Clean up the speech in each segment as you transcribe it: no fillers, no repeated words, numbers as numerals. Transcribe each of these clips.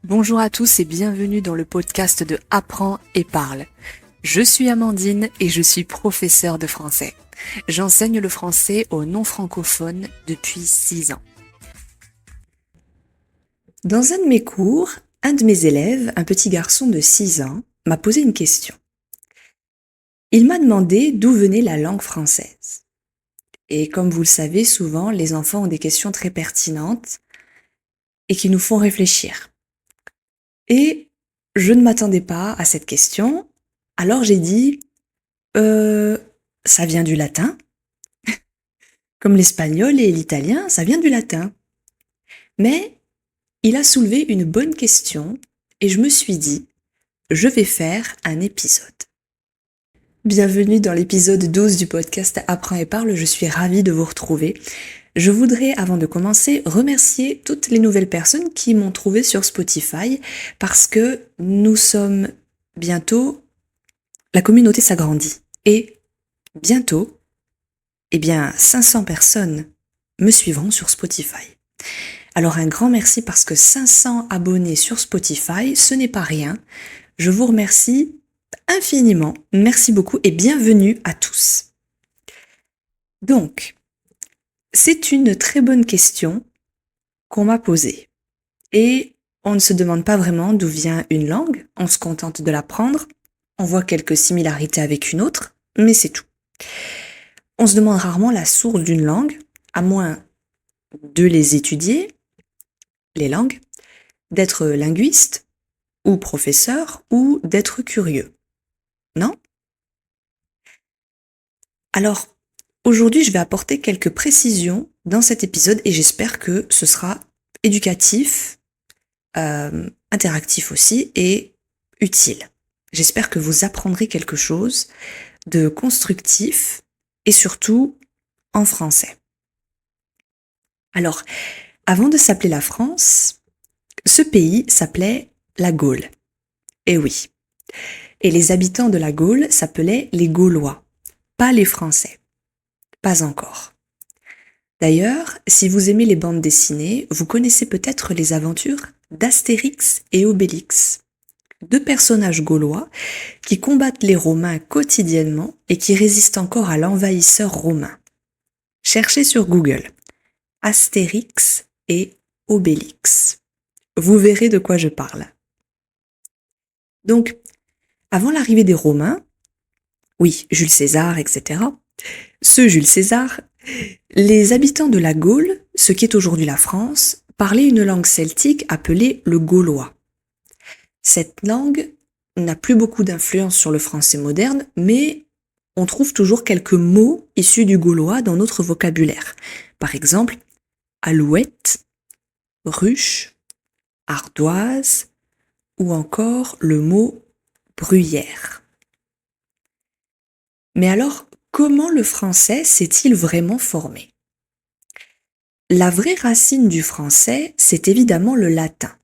Bonjour à tous et bienvenue dans le podcast de Apprends et parle. Je suis Amandine et je suis professeure de français. J'enseigne le français aux non-francophones depuis 6 ans. Dans un de mes cours, un de mes élèves, un petit garçon de 6 ans, m'a posé une question. Il m'a demandé d'où venait la langue française. Et comme vous le savez, souvent, les enfants ont des questions très pertinentes et qui nous font réfléchir. Et je ne m'attendais pas à cette question, alors j'ai dit ça vient du latin, comme l'espagnol et l'italien, ça vient du latin. Mais il a soulevé une bonne question et je me suis dit, je vais faire un épisode. Bienvenue dans l'épisode 12 du podcast Apprends et parle, je suis ravie de vous retrouver. Je voudrais, avant de commencer, remercier toutes les nouvelles personnes qui m'ont trouvé sur Spotify parce que nous sommes bientôt, la communauté s'agrandit et bientôt, 500 personnes me suivront sur Spotify. Alors un grand merci parce que 500 abonnés sur Spotify, ce n'est pas rien. Je vous remercie infiniment. Merci beaucoup et bienvenue à tous. Donc, c'est une très bonne question qu'on m'a posée. Et on ne se demande pas vraiment d'où vient une langue, on se contente de l'apprendre, on voit quelques similarités avec une autre, mais c'est tout. On se demande rarement la source d'une langue, à moins de les étudier, les langues, d'être linguiste ou professeur ou d'être curieux. Non ? Alors, aujourd'hui, je vais apporter quelques précisions dans cet épisode et j'espère que ce sera éducatif, interactif aussi et utile. J'espère que vous apprendrez quelque chose de constructif et surtout en français. Alors, avant de s'appeler la France, ce pays s'appelait la Gaule. Eh oui. Et les habitants de la Gaule s'appelaient les Gaulois, pas les Français. Pas encore. D'ailleurs, si vous aimez les bandes dessinées, vous connaissez peut-être les aventures d'Astérix et Obélix, deux personnages gaulois qui combattent les Romains quotidiennement et qui résistent encore à l'envahisseur romain. Cherchez sur Google Astérix et Obélix. Vous verrez de quoi je parle. Donc, avant l'arrivée des Romains, oui, Jules César, etc., ce Jules César, les habitants de la Gaule, ce qui est aujourd'hui la France, parlaient une langue celtique appelée le gaulois. Cette langue n'a plus beaucoup d'influence sur le français moderne, mais on trouve toujours quelques mots issus du gaulois dans notre vocabulaire. Par exemple, alouette, ruche, ardoise ou encore le mot bruyère. Mais alors, comment le français s'est-il vraiment formé ? La vraie racine du français, c'est évidemment le latin.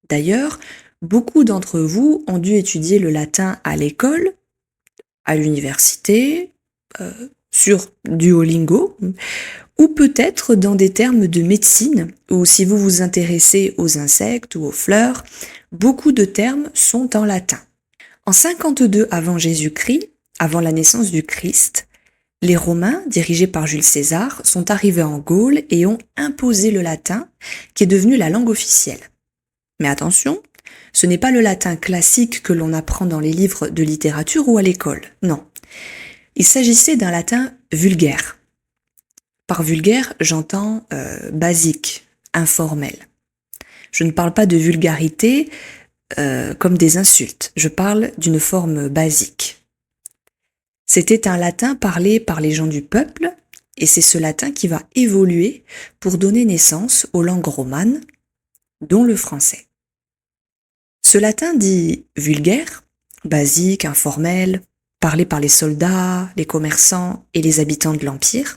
D'ailleurs, beaucoup d'entre vous ont dû étudier le latin à l'école, à l'université, sur Duolingo, ou peut-être dans des termes de médecine, ou si vous vous intéressez aux insectes ou aux fleurs, beaucoup de termes sont en latin. En 52 avant Jésus-Christ, avant la naissance du Christ, les Romains, dirigés par Jules César, sont arrivés en Gaule et ont imposé le latin, qui est devenu la langue officielle. Mais attention, ce n'est pas le latin classique que l'on apprend dans les livres de littérature ou à l'école, non. Il s'agissait d'un latin vulgaire. Par vulgaire, j'entends basique, informel. Je ne parle pas de vulgarité comme des insultes, je parle d'une forme basique. C'était un latin parlé par les gens du peuple, et c'est ce latin qui va évoluer pour donner naissance aux langues romanes, dont le français. Ce latin dit vulgaire, basique, informel, parlé par les soldats, les commerçants et les habitants de l'Empire,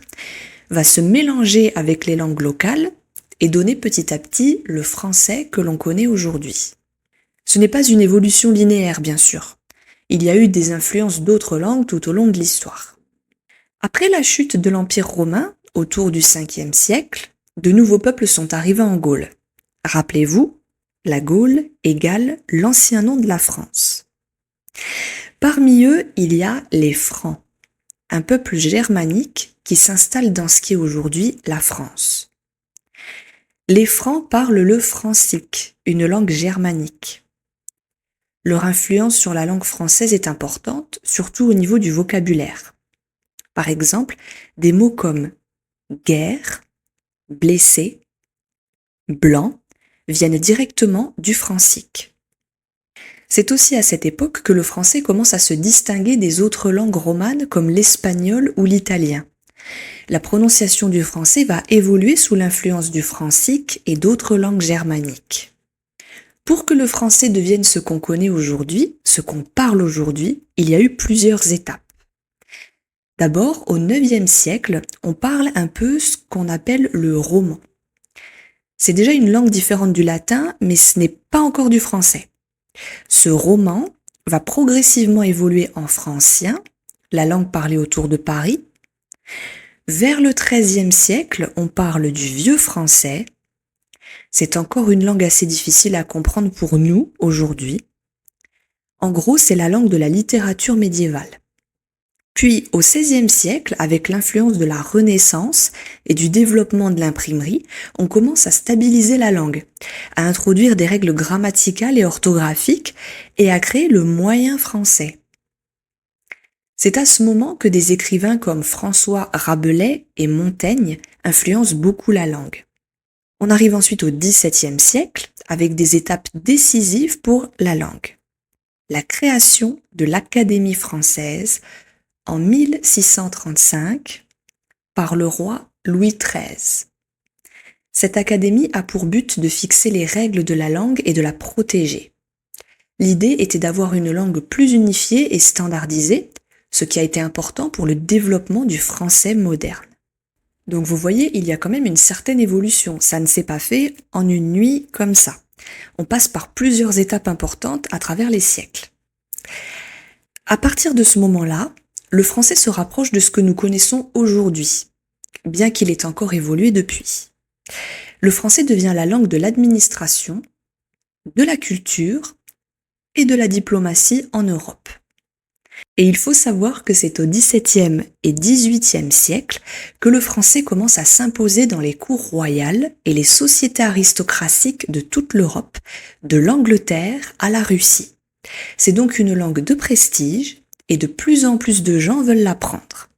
va se mélanger avec les langues locales et donner petit à petit le français que l'on connaît aujourd'hui. Ce n'est pas une évolution linéaire, bien sûr. Il y a eu des influences d'autres langues tout au long de l'histoire. Après la chute de l'Empire romain, autour du 5e siècle, de nouveaux peuples sont arrivés en Gaule. Rappelez-vous, la Gaule égale l'ancien nom de la France. Parmi eux, il y a les Francs, un peuple germanique qui s'installe dans ce qui est aujourd'hui la France. Les Francs parlent le francique, une langue germanique. Leur influence sur la langue française est importante, surtout au niveau du vocabulaire. Par exemple, des mots comme guerre, blessé, blanc viennent directement du francique. C'est aussi à cette époque que le français commence à se distinguer des autres langues romanes comme l'espagnol ou l'italien. La prononciation du français va évoluer sous l'influence du francique et d'autres langues germaniques. Pour que le français devienne ce qu'on connaît aujourd'hui, ce qu'on parle aujourd'hui, il y a eu plusieurs étapes. D'abord, au IXe siècle, on parle un peu ce qu'on appelle le roman. C'est déjà une langue différente du latin, mais ce n'est pas encore du français. Ce roman va progressivement évoluer en francien, la langue parlée autour de Paris. Vers le XIIIe siècle, on parle du vieux français. C'est encore une langue assez difficile à comprendre pour nous aujourd'hui. En gros, c'est la langue de la littérature médiévale. Puis, au XVIe siècle, avec l'influence de la Renaissance et du développement de l'imprimerie, on commence à stabiliser la langue, à introduire des règles grammaticales et orthographiques et à créer le moyen français. C'est à ce moment que des écrivains comme François Rabelais et Montaigne influencent beaucoup la langue. On arrive ensuite au XVIIe siècle avec des étapes décisives pour la langue. La création de l'Académie française en 1635 par le roi Louis XIII. Cette académie a pour but de fixer les règles de la langue et de la protéger. L'idée était d'avoir une langue plus unifiée et standardisée, ce qui a été important pour le développement du français moderne. Donc vous voyez, il y a quand même une certaine évolution. Ça ne s'est pas fait en une nuit comme ça. On passe par plusieurs étapes importantes à travers les siècles. À partir de ce moment-là, le français se rapproche de ce que nous connaissons aujourd'hui, bien qu'il ait encore évolué depuis. Le français devient la langue de l'administration, de la culture et de la diplomatie en Europe. Et il faut savoir que c'est au XVIIe et XVIIIe siècle que le français commence à s'imposer dans les cours royales et les sociétés aristocratiques de toute l'Europe, de l'Angleterre à la Russie. C'est donc une langue de prestige et de plus en plus de gens veulent l'apprendre.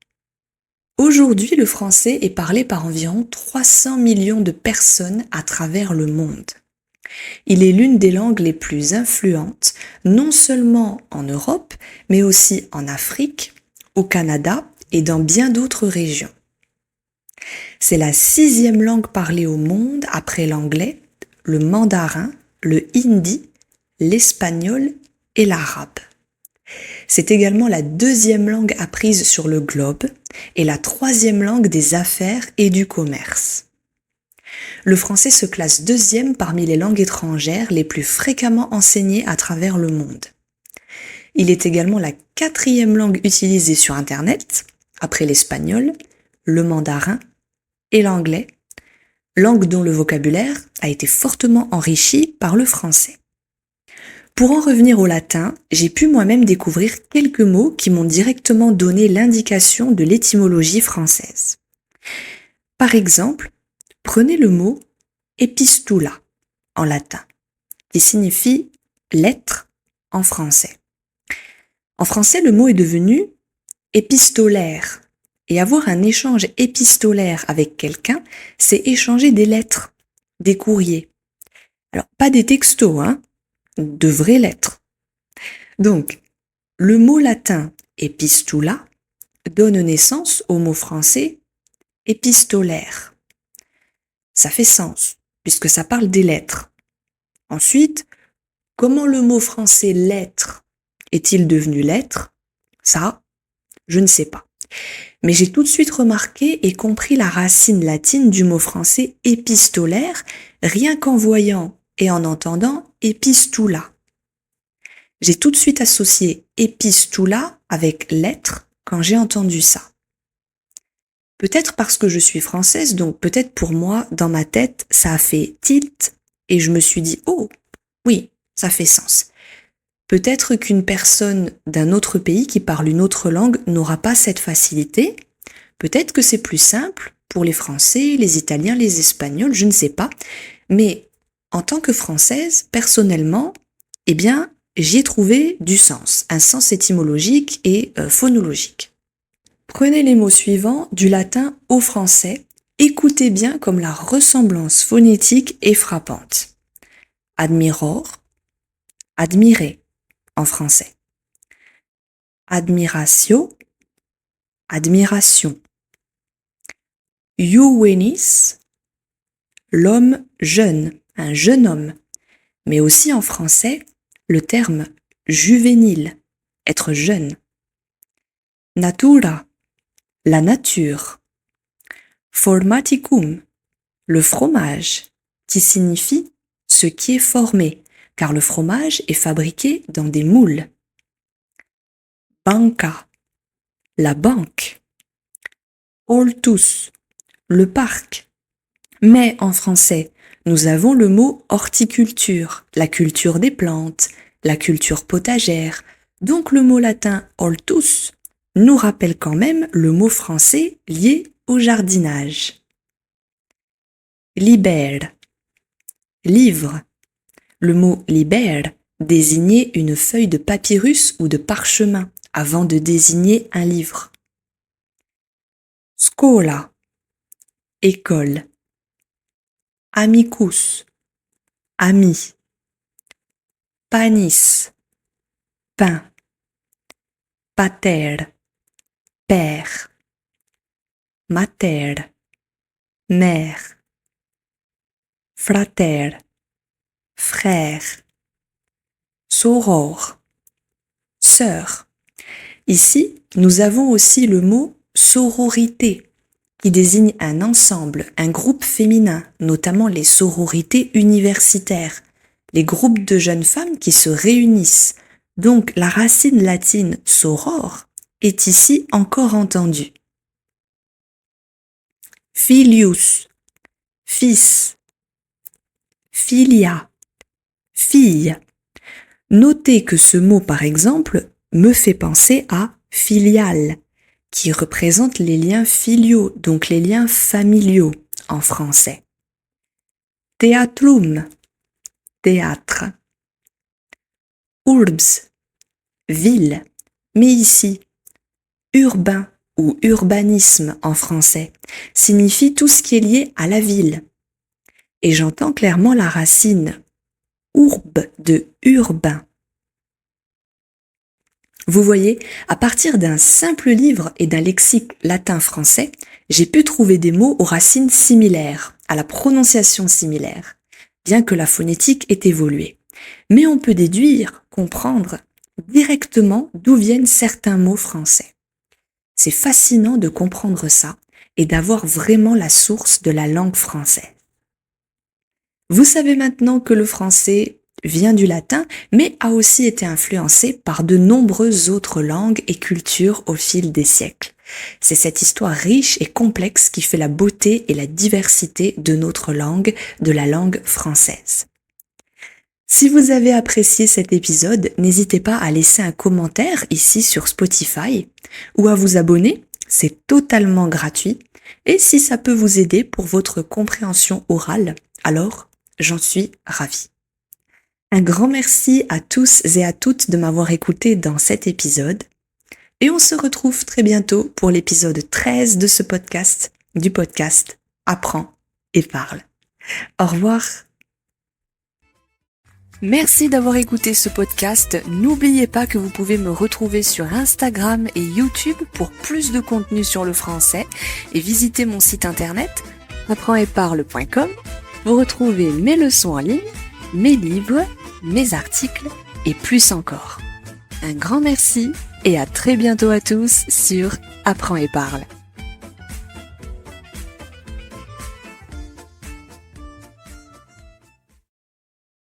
Aujourd'hui, le français est parlé par environ 300 millions de personnes à travers le monde. Il est l'une des langues les plus influentes, non seulement en Europe, mais aussi en Afrique, au Canada et dans bien d'autres régions. C'est la 6e langue parlée au monde après l'anglais, le mandarin, le hindi, l'espagnol et l'arabe. C'est également la 2e langue apprise sur le globe et la 3e langue des affaires et du commerce. Le français se classe 2e parmi les langues étrangères les plus fréquemment enseignées à travers le monde. Il est également la 4e langue utilisée sur Internet, après l'espagnol, le mandarin et l'anglais, langue dont le vocabulaire a été fortement enrichi par le français. Pour en revenir au latin, j'ai pu moi-même découvrir quelques mots qui m'ont directement donné l'indication de l'étymologie française. Par exemple, prenez le mot epistula en latin, qui signifie lettre en français. En français, le mot est devenu épistolaire. Et avoir un échange épistolaire avec quelqu'un, c'est échanger des lettres, des courriers. Alors, pas des textos, de vraies lettres. Donc, le mot latin epistula donne naissance au mot français épistolaire. Ça fait sens, puisque ça parle des lettres. Ensuite, comment le mot français lettre est-il devenu lettre? Ça, je ne sais pas. Mais j'ai tout de suite remarqué et compris la racine latine du mot français épistolaire, rien qu'en voyant et en entendant epistula. J'ai tout de suite associé epistula avec lettre quand j'ai entendu ça. Peut-être parce que je suis française, donc peut-être pour moi, dans ma tête, ça a fait tilt et je me suis dit « Oh, Oui, ça fait sens. Peut-être qu'une personne d'un autre pays qui parle une autre langue n'aura pas cette facilité. Peut-être que c'est plus simple pour les Français, les Italiens, les Espagnols, je ne sais pas. Mais en tant que Française, personnellement, eh bien, j'y ai trouvé du sens, un sens étymologique et phonologique. Prenez les mots suivants du latin au français. Écoutez bien comme la ressemblance phonétique est frappante. Admiror, admirer en français. Admiratio, admiration. Juvenis, l'homme jeune, un jeune homme. Mais aussi en français, le terme juvénile, être jeune. Natura, la nature. Formaticum, le fromage, qui signifie ce qui est formé, car le fromage est fabriqué dans des moules. Banca, la banque. Hortus, le parc. Mais en français, nous avons le mot horticulture, la culture des plantes, la culture potagère. Donc le mot latin hortus nous rappelle quand même le mot français lié au jardinage. Liber, livre. Le mot liber désignait une feuille de papyrus ou de parchemin avant de désigner un livre. Scola, école. Amicus, ami. Panis, pain. Pater, père. Mater, mère. Frater, frère. Soror, sœur. Ici, nous avons aussi le mot sororité, qui désigne un ensemble, un groupe féminin, notamment les sororités universitaires, les groupes de jeunes femmes qui se réunissent. Donc la racine latine soror est ici encore entendue. Filius, fils. Filia, fille. Notez que ce mot, par exemple, me fait penser à filiale, qui représente les liens filiaux, donc les liens familiaux en français. Theatrum, théâtre. Urbs, ville, mais ici, urbain ou urbanisme en français signifie tout ce qui est lié à la ville. Et j'entends clairement la racine urbe de urbain. Vous voyez, à partir d'un simple livre et d'un lexique latin-français, j'ai pu trouver des mots aux racines similaires, à la prononciation similaire, bien que la phonétique ait évolué. Mais on peut déduire, comprendre directement d'où viennent certains mots français. C'est fascinant de comprendre ça et d'avoir vraiment la source de la langue française. Vous savez maintenant que le français vient du latin, mais a aussi été influencé par de nombreuses autres langues et cultures au fil des siècles. C'est cette histoire riche et complexe qui fait la beauté et la diversité de notre langue, de la langue française. Si vous avez apprécié cet épisode, n'hésitez pas à laisser un commentaire ici sur Spotify ou à vous abonner, c'est totalement gratuit. Et si ça peut vous aider pour votre compréhension orale, alors j'en suis ravie. Un grand merci à tous et à toutes de m'avoir écouté dans cet épisode. Et on se retrouve très bientôt pour l'épisode 13 de ce podcast, du podcast Apprends et parle. Au revoir. Merci d'avoir écouté ce podcast. N'oubliez pas que vous pouvez me retrouver sur Instagram et YouTube pour plus de contenu sur le français et visiter mon site internet apprenetparle.com. Vous retrouvez mes leçons en ligne, mes livres, mes articles et plus encore. Un grand merci et à très bientôt à tous sur Apprends et parle.